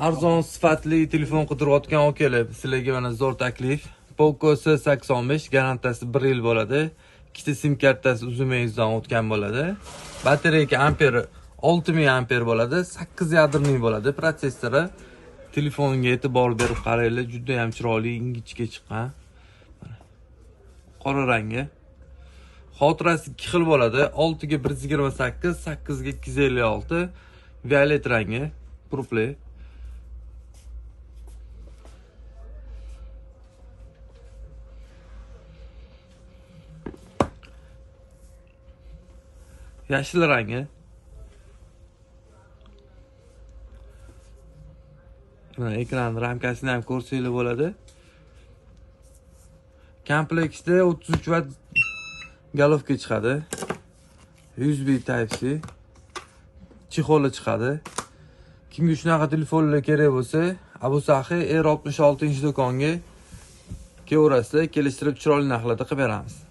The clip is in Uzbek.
Arzon sifatli telefon qidirayotgan akalar, sizlarga mana zo'r taklif. Poco S85 garantiyasi 1 yil bo'ladi. Ikkita sim kartasi uzunmezdan o'tgan bo'ladi. Batareyka amperi 6000 amper bo'ladi, 8 yadrli bo'ladi. Protsessori telefonga e'tibor berib qaranglar, juda ham chiroyli, ingichka chiqqan. Qora rangi. Xotirasi 2 xil bo'ladi. 6 ga 128, 8 ga 256. Violet rangi, purple. Yashil rangi. Mana ekran ramkasini ham ko'rsanglar bo'ladi. Kompleksda 33 watt galovka chiqadi. USB Type-C. Chexoli chiqadi. Kimga shunaqa telefonlar kerak bo'lsa, Abu Sahi R66-do'konga kelaverasizlar, kelishtirib chiroyli narxlarda qilib beramiz.